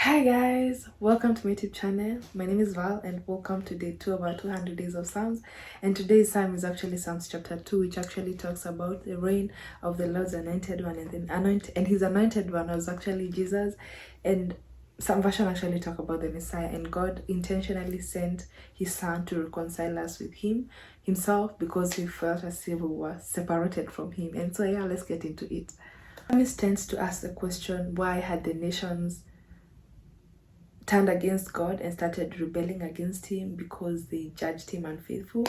Hi guys, welcome to my YouTube channel. My name is Val and welcome to day 2 of our 200 days of Psalms. And today's psalm is actually Psalms chapter 2, which actually talks about the reign of the Lord's anointed one, and his anointed one was actually Jesus. And some version actually talk about the Messiah, and God intentionally sent his son to reconcile us with himself, because he felt as if we were separated from him. And so yeah, let's get into it. Psalmist tends to ask the question, why had the nations turned against God and started rebelling against him because they judged him unfaithful?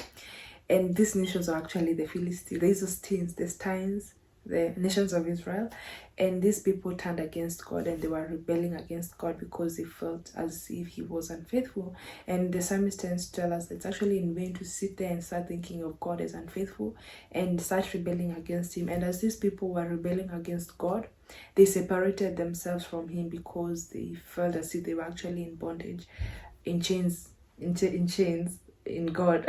And these nations are actually the Philistines, the Philistines, the Steins, the nations of Israel. And these people turned against God and they were rebelling against God because they felt as if he was unfaithful. And the psalmist tends to tell us it's actually in vain to sit there and start thinking of God as unfaithful and start rebelling against him. And as these people were rebelling against God, they separated themselves from him because they felt as if they were actually in bondage, in chains in God.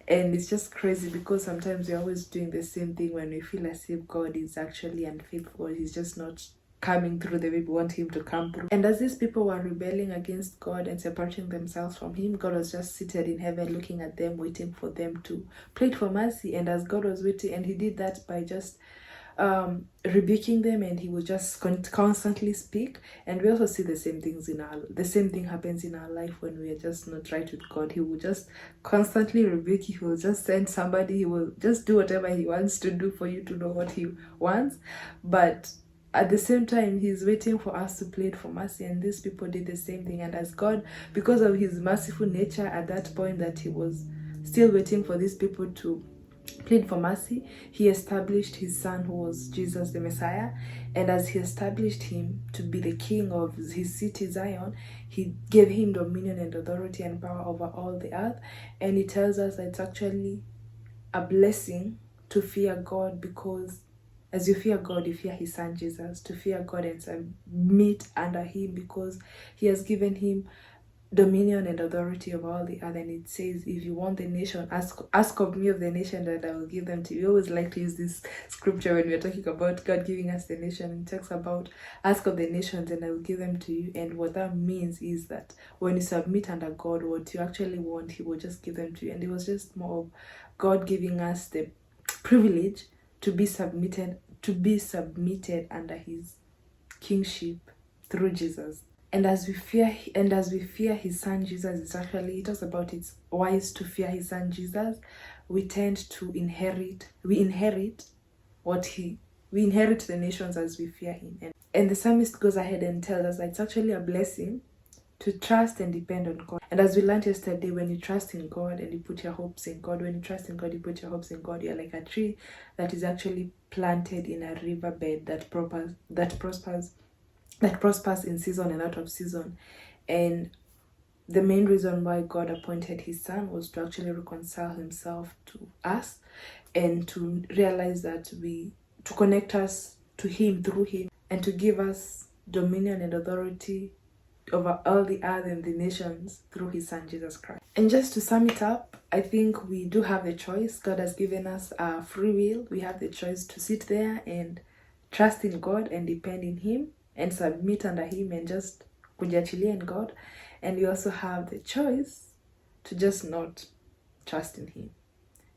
And it's just crazy because sometimes we're always doing the same thing when we feel as if God is actually unfaithful. He's just not coming through the way we want him to come through. And as these people were rebelling against God and separating themselves from him, God was just seated in heaven looking at them, waiting for them to plead for mercy. And as God was waiting, and he did that by just rebuking them, and he would just constantly speak. And we also see the same thing happens in our life when we are just not right with God. He will just constantly rebuke you. He will just send somebody. He will just do whatever he wants to do for you to know what he wants. But at the same time, he's waiting for us to plead for mercy, and these people did the same thing. And as God, because of his merciful nature at that point, that he was still waiting for these people to plead for mercy, he established his son, who was Jesus the Messiah. And as he established him to be the king of his city Zion, he gave him dominion and authority and power over all the earth. And he tells us that it's actually a blessing to fear God, because as you fear God, you fear his son Jesus, to fear God and submit under him, because he has given him dominion and authority of all the earth. And it says, if you want the nation, ask of me of the nation that I will give them to you. We always like to use this scripture when we're talking about God giving us the nation. It talks about ask of the nations and I will give them to you. And what that means is that when you submit under God, what you actually want, he will just give them to you. And it was just more of God giving us the privilege to be submitted under his kingship through Jesus. And as we fear his son Jesus, it talks about it's wise to fear his son Jesus. We inherit the nations as we fear him. And the psalmist goes ahead and tells us that it's actually a blessing to trust and depend on God. And as we learned yesterday, when you trust in God and you put your hopes in God, you're like a tree that is actually planted in a riverbed that prospers in season and out of season. And the main reason why God appointed his son was to actually reconcile himself to us, and to realize that to connect us to him through him, and to give us dominion and authority over all the earth and the nations through his son Jesus Christ. And just to sum it up, I think we do have a choice. God has given us a free will. We have the choice to sit there and trust in God and depend in him and submit under him and just kujiachilia in God. And we also have the choice to just not trust in him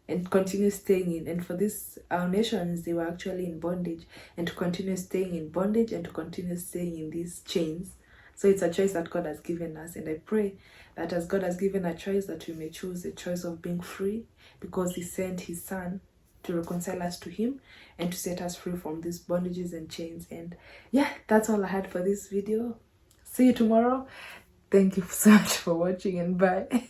and continue staying in. And for this, our nations, they were actually in bondage, and to continue staying in bondage and to continue staying in these chains. So it's a choice that God has given us. And I pray that as God has given a choice, that we may choose the choice of being free, because he sent his son to reconcile us to him and to set us free from these bondages and chains. And yeah, that's all I had for this video. See you tomorrow. Thank you so much for watching, and bye.